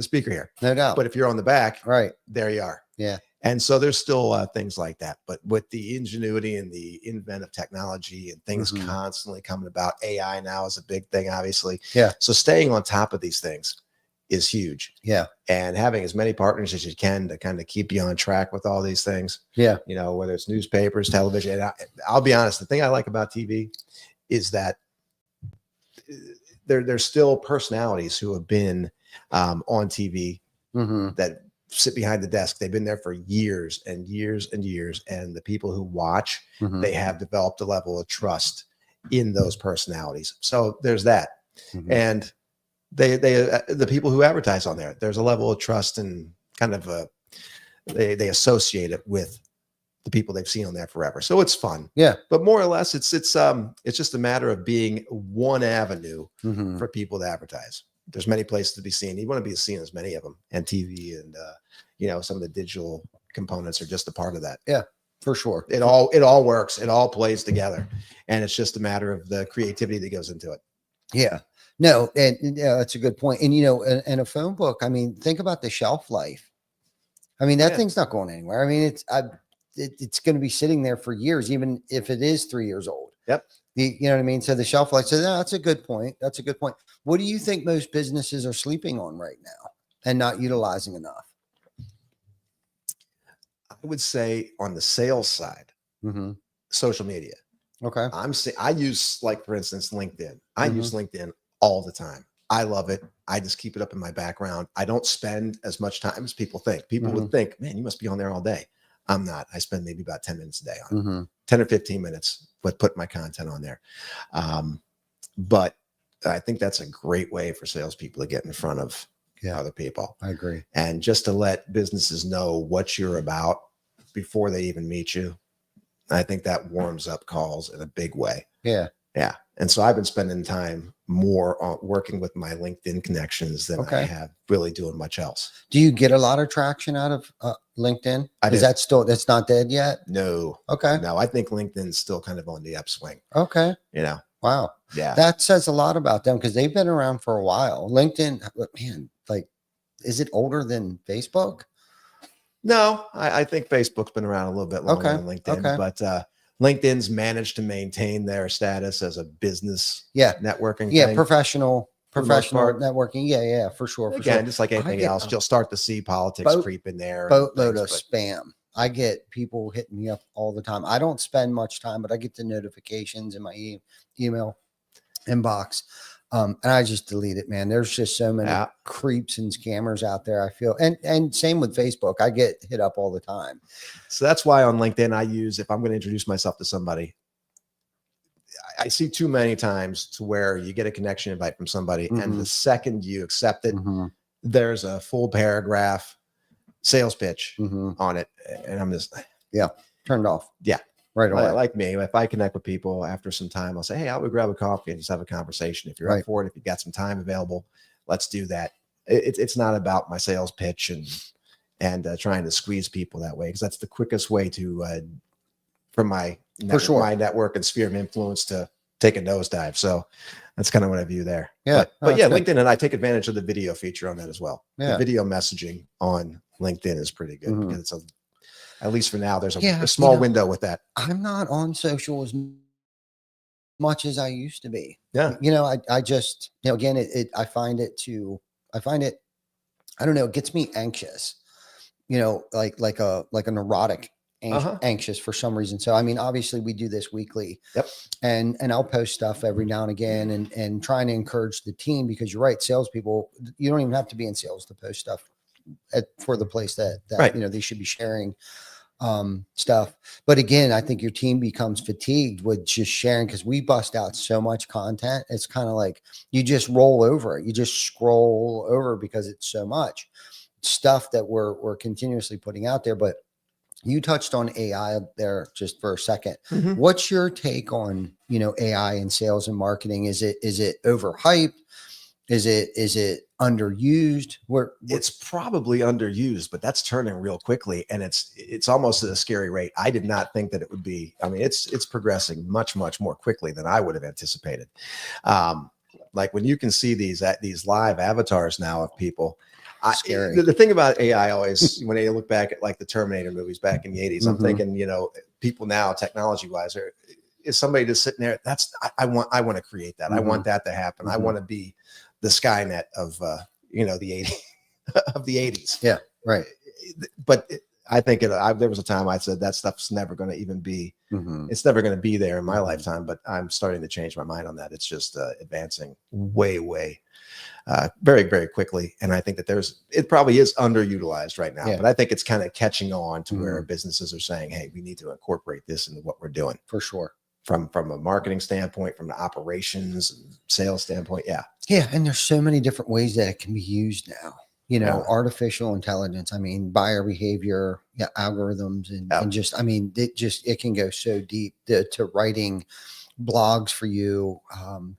speaker here. No doubt. But if you're on the back, right there you are. Yeah. And so there's still things like that. But with the ingenuity and the inventive technology and things constantly coming about, AI now is a big thing, obviously. Yeah. So staying on top of these things is huge. Yeah. And having as many partners as you can to kind of keep you on track with all these things. Yeah. Whether it's newspapers, television. And I'll be honest, the thing I like about TV is that there's still personalities who have been on TV that sit behind the desk. They've been there for years and years and years. And the people who watch, they have developed a level of trust in those personalities. So there's that. And the people who advertise on there's a level of trust and kind of they associate it with the people they've seen on there forever. So it's fun. Yeah. But more or less it's just a matter of being one avenue for people to advertise. There's many places to be seen. You want to be seen as many of them, and TV and some of the digital components are just a part of that. Yeah, for sure. It all works. It all plays together, and it's just a matter of the creativity that goes into it. Yeah. No, and that's a good point. And in a phone book, I mean, think about the shelf life. I mean, that thing's not going anywhere. I mean, it's going to be sitting there for years, even if it is 3 years old. Yep. You know what I mean? So the shelf life. So that's a good point. That's a good point. What do you think most businesses are sleeping on right now and not utilizing enough? I would say on the sales side, social media. Okay. I use, like, for instance, LinkedIn. I use LinkedIn all the time. I love it. I just keep it up in my background. I don't spend as much time as people think. People would think, man, you must be on there all day. I'm not. I spend maybe about 10 minutes a day on it. 10 or 15 minutes with putting my content on there. But I think that's a great way for salespeople to get in front of other people. I agree. And just to let businesses know what you're about before they even meet you. I think that warms up calls in a big way. Yeah. Yeah. And so I've been spending time more on working with my LinkedIn connections than I have really doing much else. Do you get a lot of traction out of LinkedIn? Is that that's not dead yet? No. Okay. No, I think LinkedIn's still kind of on the upswing. Okay. Wow. Yeah. That says a lot about them because they've been around for a while. LinkedIn, man, like, is it older than Facebook? No, I think Facebook's been around a little bit longer than LinkedIn, but LinkedIn's managed to maintain their status as a business networking thing. Professional networking. Yeah, for sure. Again, just like anything else, you'll start to see politics creep in there. Boatload of spam. I get people hitting me up all the time. I don't spend much time, but I get the notifications in my email inbox. And I just delete it, man. There's just so many creeps and scammers out there, I feel. And same with Facebook. I get hit up all the time. So that's why on LinkedIn, I use, if I'm going to introduce myself to somebody, I see too many times to where you get a connection invite from somebody. And the second you accept it, there's a full paragraph sales pitch on it. And I'm just, turned off. Yeah. Right away. Like me, if I connect with people after some time, I'll say, hey, I would grab a coffee and just have a conversation. If you're up for it, if you've got some time available, let's do that. It's not about my sales pitch and trying to squeeze people that way, because that's the quickest way to, from my network and sphere of influence, to take a nosedive. So that's kind of what I view there. Yeah. But yeah, good. LinkedIn, and I take advantage of the video feature on that as well. Yeah. The video messaging on LinkedIn is pretty good because it's at least for now, there's Yeah, a small window with that. I'm not on social as much as I used to be. Yeah. I just, again, I find it, I don't know, it gets me anxious, like a neurotic anxious for some reason. So, I mean, obviously we do this weekly. Yep. And I'll post stuff every now and again and trying to encourage the team, because you're right. Salespeople, you don't even have to be in sales to post stuff for the place that right. They should be sharing stuff. But again, I think your team becomes fatigued with just sharing, because we bust out so much content. It's kind of like you just roll over it. You just scroll over because it's so much stuff that we're continuously putting out there. But you touched on AI there just for a second. What's your take on, AI in sales and marketing? Is it overhyped? Is it underused? It's probably underused, but that's turning real quickly, and it's almost at a scary rate. I did not think that it would be. I mean, it's progressing much more quickly than I would have anticipated. Like when you can see these live avatars now of people. Scary. The thing about AI always, when I look back at like the Terminator movies back in the 80s, I'm thinking, people now technology wise is somebody just sitting there. I want to create that. I want that to happen. I want to be the Skynet of the 80s of the 80s. Yeah, right. But I think there was a time I said that stuff's never going to even be. It's never going to be there in my lifetime. But I'm starting to change my mind on that. It's just advancing way very, very quickly. And I think that it probably is underutilized right now, but I think it's kind of catching on to where businesses are saying, hey, we need to incorporate this into what we're doing. For sure. From a marketing standpoint, from the operations and sales standpoint. Yeah. Yeah. And there's so many different ways that it can be used now, artificial intelligence. I mean, buyer behavior, algorithms, and just, I mean, it can go so deep to writing blogs for you,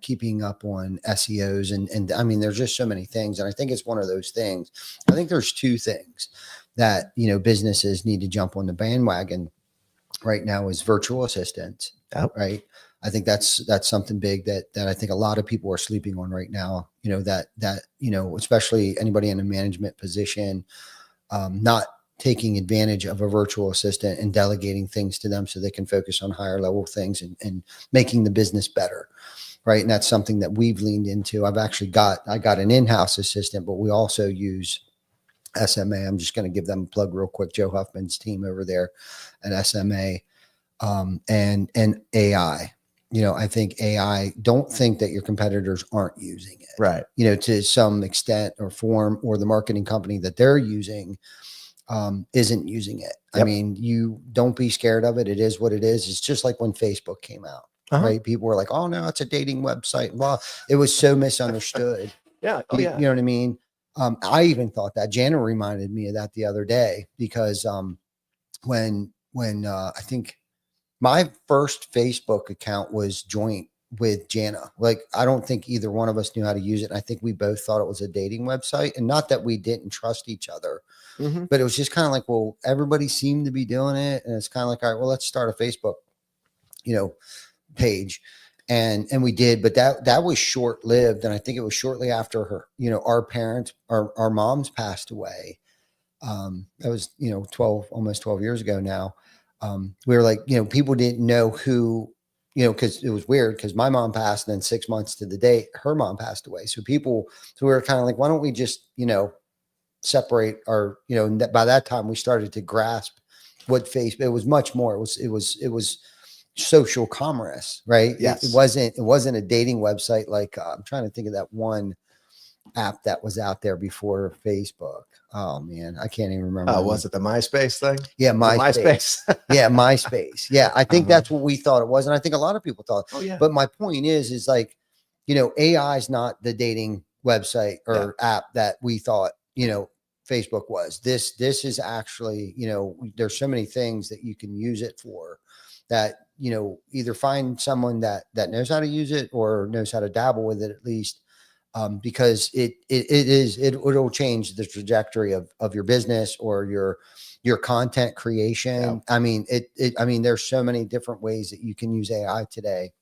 keeping up on SEOs. And I mean, there's just so many things. And I think it's one of those things. I think there's two things that, businesses need to jump on the bandwagon right now is virtual assistants. Right. I think that's something big that I think a lot of people are sleeping on right now, that especially anybody in a management position, not taking advantage of a virtual assistant and delegating things to them so they can focus on higher level things and making the business better. Right. And that's something that we've leaned into. I got an in-house assistant, but we also use SMA. I'm just going to give them a plug real quick. Joe Huffman's team over there at SMA, and AI. I think AI, don't think that your competitors aren't using it. Right. To some extent or form, or the marketing company that they're using isn't using it. I mean, you don't be scared of it. It is what it is. It's just like when Facebook came out, right? People were like, oh no, it's a dating website. Well, it was so misunderstood. Yeah. Oh, You know what I mean? I even thought that. Jana reminded me of that the other day, because when I think my first Facebook account was joint with Jana. Like, I don't think either one of us knew how to use it. And I think we both thought it was a dating website, and not that we didn't trust each other, but it was just kind of like, well, everybody seemed to be doing it. And it's kind of like, all right, well, let's start a Facebook, page. And we did, but that was short lived. And I think it was shortly after her, our moms passed away. That was, almost 12 years ago now. We were like, people didn't know who, because it was weird, because my mom passed, and then 6 months to the date, her mom passed away. So we were kind of like, why don't we just, separate our, by that time we started to grasp what Facebook, it was much more, it was social commerce, right? Yes. It wasn't a dating website. Like, I'm trying to think of that one app that was out there before Facebook. Oh man, I can't even remember. Oh, was it the MySpace thing? Yeah, MySpace. Yeah, MySpace. Yeah, I think that's what we thought it was, and I think a lot of people thought. Oh yeah. But my point is like, AI is not the dating website or app that we thought, Facebook was. This is actually, there's so many things that you can use it for, that, either find someone that knows how to use it or knows how to dabble with it at least. Because it'll change the trajectory of your business or your content creation. I mean, there's so many different ways that you can use AI today.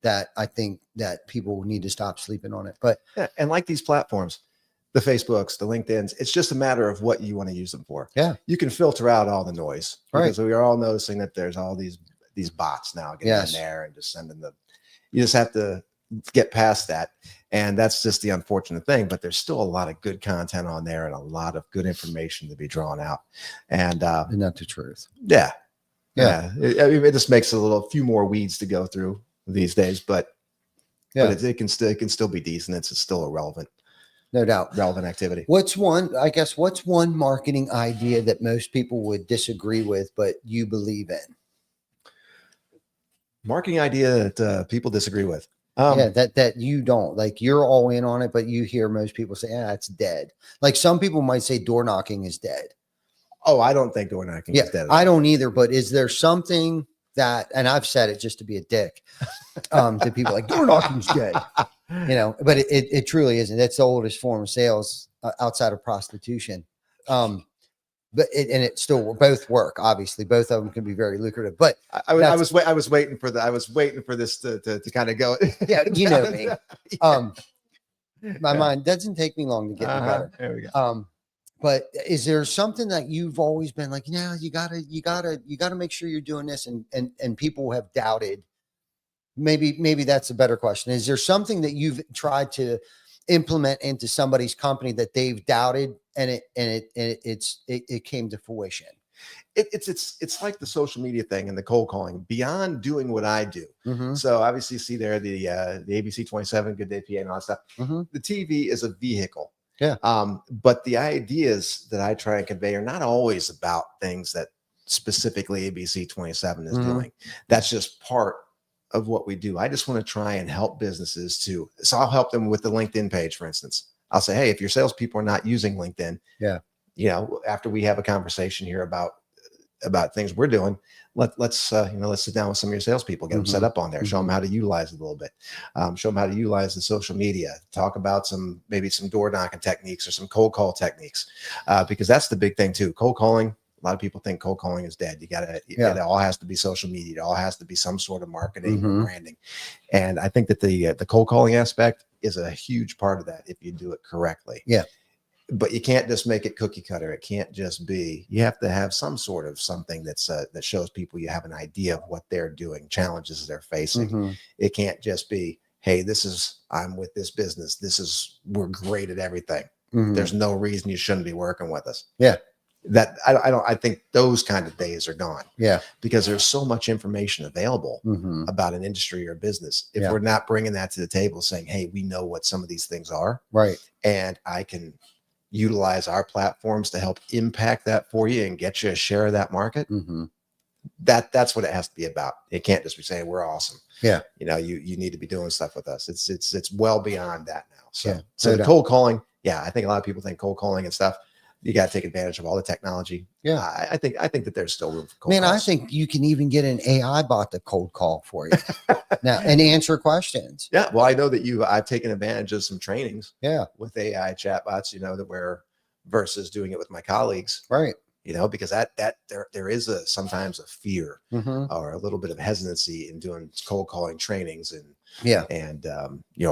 that I think that people need to stop sleeping on it. But yeah, and like these platforms, the Facebooks, the LinkedIn's, it's just a matter of what you want to use them for. Yeah. You can filter out all the noise because we are all noticing that there's all these bots now getting in there and just sending you just have to get past that. And that's just the unfortunate thing, but there's still a lot of good content on there and a lot of good information to be drawn out. And that's the truth. Yeah. I mean, it just makes a few more weeds to go through these days, but it can still be decent. It's still a relevant activity. What's one marketing idea that most people would disagree with, but you believe in? Marketing idea that people disagree with. That you don't like, you're all in on it, but you hear most people say, it's dead. Like some people might say door knocking is dead. Oh, I don't think door knocking is dead. I don't either, but is there something that, and I've said it just to be a dick to people, like door knocking's dead, but it truly isn't. That's the oldest form of sales outside of prostitution. But it still both work. Obviously, both of them can be very lucrative. But I was waiting for this to kind of go. Yeah, you know me. My mind doesn't take me long to get better. There we go. But is there something that you've always been like, you gotta make sure you're doing this, and people have doubted? Maybe that's a better question. Is there something that you've tried to implement into somebody's company that they've doubted and it came to fruition? It's like the social media thing and the cold calling beyond doing what I do. Mm-hmm. So obviously you see there the ABC 27, Good Day PA and all that stuff. Mm-hmm. The TV is a vehicle. Yeah. But the ideas that I try and convey are not always about things that specifically ABC 27 is doing. That's just part of what we do. I just want to try and help businesses too. So I'll help them with the LinkedIn page, for instance. I'll say, hey, if your salespeople are not using LinkedIn, after we have a conversation here about things we're doing, let's sit down with some of your salespeople, get them set up on there, show them how to utilize it a little bit, show them how to utilize the social media, talk about maybe some door knocking techniques or some cold call techniques, because that's the big thing too. Cold calling. A lot of people think cold calling is dead. It all has to be social media. It all has to be some sort of marketing or branding. And I think that the cold calling aspect is a huge part of that if you do it correctly. Yeah. But you can't just make it cookie cutter. It can't just be, you have to have some sort of something that shows people you have an idea of what they're doing, challenges they're facing. It can't just be, hey, I'm with this business. We're great at everything. There's no reason you shouldn't be working with us. Yeah. That I think those kind of days are gone. Yeah. Because there's so much information available about an industry or business. If we're not bringing that to the table saying, hey, we know what some of these things are. Right. And I can utilize our platforms to help impact that for you and get you a share of that market. That's what it has to be about. It can't just be saying we're awesome. Yeah. You need to be doing stuff with us. It's well beyond that now. So, so the cold calling. Yeah. I think a lot of people think cold calling and stuff, you got to take advantage of all the technology. Yeah. I think that there's still room for cold calls. I think you can even get an AI bot to cold call for you now and answer questions. Yeah. Well, I know that I've taken advantage of some trainings with AI chatbots, versus doing it with my colleagues. Right. Because there is sometimes a fear or a little bit of hesitancy in doing cold calling trainings and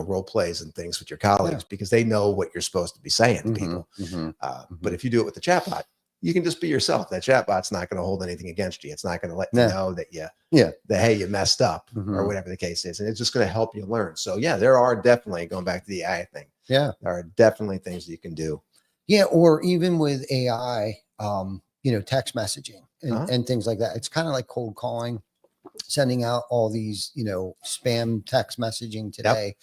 role plays and things with your colleagues because they know what you're supposed to be saying to people. But if you do it with the chatbot, you can just be yourself. That chatbot's not going to hold anything against you. It's not going to let you know that hey, you messed up or whatever the case is. And it's just going to help you learn. So there are definitely, going back to the AI thing. Yeah. There are definitely things that you can do. Yeah. Or even with AI, text messaging and things like that. It's kind of like cold calling, sending out all these, spam text messaging today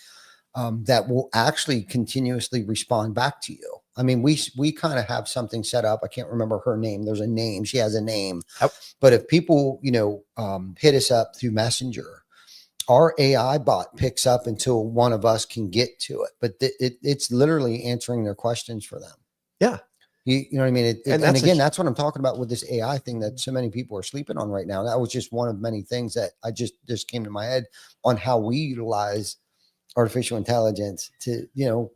that will actually continuously respond back to you. I mean, we kind of have something set up. I can't remember her name. There's a name. She has a name. Yep. But if people, hit us up through Messenger, our AI bot picks up until one of us can get to it. But it's literally answering their questions for them. Yeah. You know what I mean? And again, that's what I'm talking about with this AI thing that so many people are sleeping on right now. That was just one of many things that I just came to my head on how we utilize artificial intelligence to,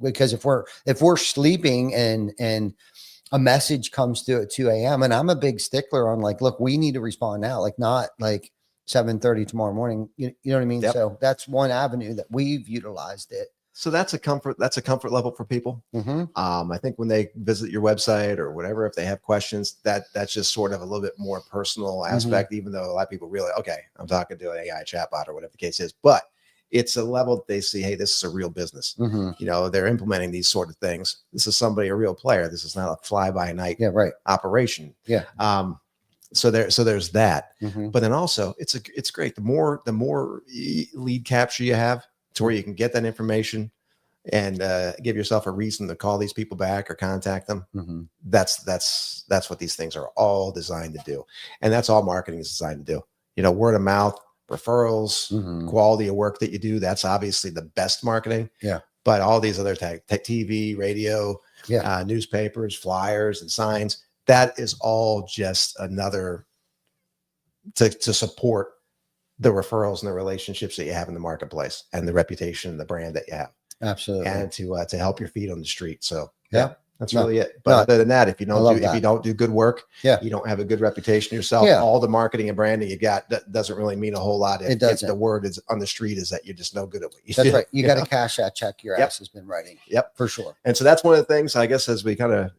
because if we're sleeping and a message comes through at 2 a.m. and I'm a big stickler on like, look, we need to respond now. Like not like 7:30 tomorrow morning. You know what I mean? Yep. So that's one avenue that we've utilized it. So that's a comfort level for people. Mm-hmm. I think when they visit your website or whatever, if they have questions, that's just sort of a little bit more personal aspect, even though a lot of people really, okay, I'm talking to an AI chatbot or whatever the case is, but it's a level that they see, hey, this is a real business. Mm-hmm. You know, they're implementing these sort of things. This is somebody, a real player. This is not a fly by night operation. Yeah. So there's that. Mm-hmm. But then also it's great. The more lead capture you have to where you can get that information and give yourself a reason to call these people back or contact them. Mm-hmm. That's what these things are all designed to do. And that's all marketing is designed to do. You know, word of mouth, referrals, quality of work that you do. That's obviously the best marketing. Yeah. But all these other tech TV, radio, newspapers, flyers, and signs, that is all just another to support the referrals and the relationships that you have in the marketplace and the reputation and the brand that you have. Absolutely. And to help your feet on the street. So that's No. really it. But other than that, if you don't do good work, Yeah. you don't have a good reputation yourself. Yeah. All the marketing and branding you got that doesn't really mean a whole lot. If the word is on the street is that you're just no good at what you do. That's right. You got to cash that check your ass has been writing. Yep, for sure. And so that's one of the things, I guess, as we kind of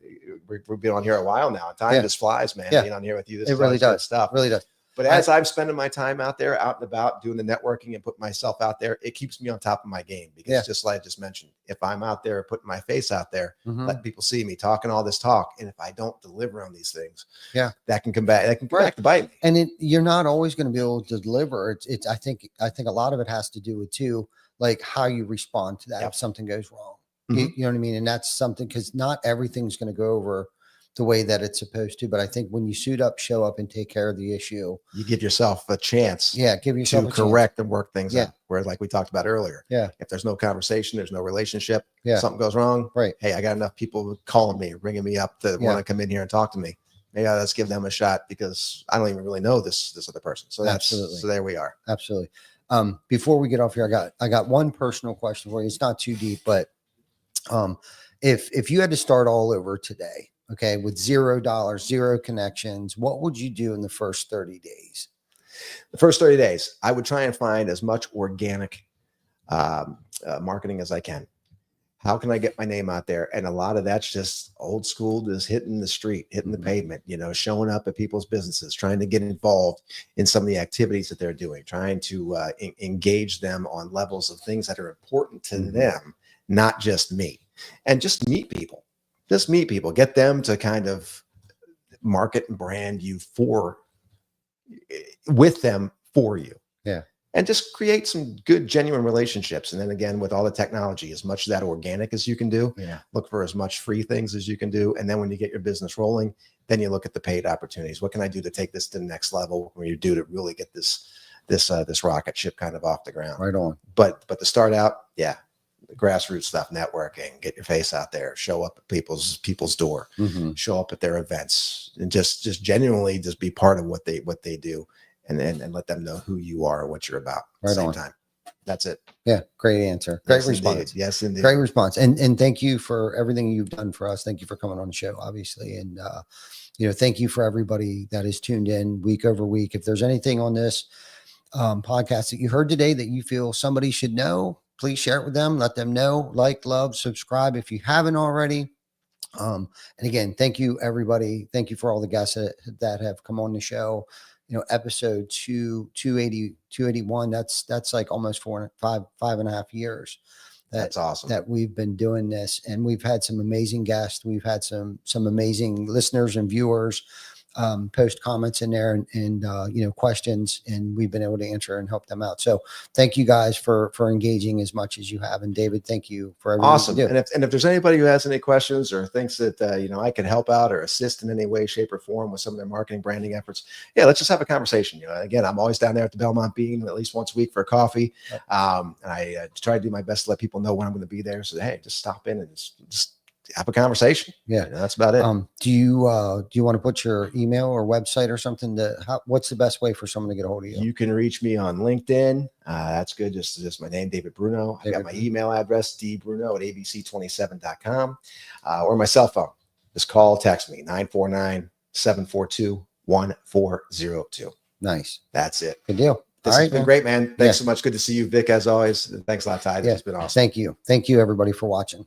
we've been on here a while now. Time just flies, man. Being on here with you, this it really does. Stuff Really does. But as I'm spending my time out there, out and about, doing the networking and putting myself out there, it keeps me on top of my game. Because just like I just mentioned, if I'm out there putting my face out there, letting people see me talking all this talk, and if I don't deliver on these things, that can come back. That can come back to bite me. And you're not always going to be able to deliver. It's I think a lot of it has to do with too, like how you respond to that if something goes wrong. You know what I mean? And that's something, because not everything's going to go over the way that it's supposed to. But I think when you suit up, show up, and take care of the issue, you give yourself a chance. Give yourself to correct and work things out. Where, like we talked about earlier, if there's no conversation, there's no relationship, something goes wrong. Right. Hey, I got enough people calling me, ringing me up to want to come in here and talk to me. Maybe let's give them a shot, because I don't even really know this other person. So that's so there we are. Absolutely. Before we get off here, I got one personal question for you. It's not too deep, but if you had to start all over today, okay, with $0, 0 connections, what would you do in the first 30 days? The first 30 days, I would try and find as much organic marketing as I can. How can I get my name out there? And a lot of that's just old school, just hitting the street, hitting the pavement, showing up at people's businesses, trying to get involved in some of the activities that they're doing, trying to engage them on levels of things that are important to them, not just me. And just meet people. Just meet people, get them to kind of market and brand you with them for you. Yeah. And just create some good, genuine relationships. And then again, with all the technology, as much of that organic as you can do, look for as much free things as you can do. And then when you get your business rolling, then you look at the paid opportunities. What can I do to take this to the next level? What can you do to really get this rocket ship kind of off the ground? Right on. But to start out, the grassroots stuff, networking, get your face out there, show up at people's door, show up at their events, and just genuinely just be part of what they do, and let them know who you are and what you're about at the same time. That's it. Yeah. Great answer. Great response. Indeed. Yes, indeed. Great response. And thank you for everything you've done for us. Thank you for coming on the show, obviously. And, thank you for everybody that is tuned in week over week. If there's anything on this podcast that you heard today that you feel somebody should know, please share it with them. Let them know. Like, love, subscribe if you haven't already. And again, thank you, everybody. Thank you for all the guests that have come on the show. Episode 281. That's like almost 5.5 years. That's awesome. That we've been doing this, and we've had some amazing guests. We've had some amazing listeners and viewers post comments in there and questions, and we've been able to answer and help them out. So thank you guys for engaging as much as you have. And David, thank you for everything. Awesome. You do. And if there's anybody who has any questions or thinks that I can help out or assist in any way, shape, or form with some of their marketing, branding efforts, let's just have a conversation. Again, I'm always down there at the Belmont Bean at least once a week for a coffee. And I try to do my best to let people know when I'm going to be there. So hey, just stop in and just have a conversation. That's about it. Do you want to put your email or website or something what's the best way for someone to get a hold of you? You can reach me on LinkedIn. That's good. Just my name, David Bruno. I got my email address, dbruno@abc27.com, or my cell phone. Just text me 949-742-1402. Nice. That's it. Good deal. This All has right, been man. great, man. Thanks Yeah. so much. Good to see you, Vic, as always. Thanks a lot, Ty. This has been awesome. Thank you. Thank you, everybody, for watching.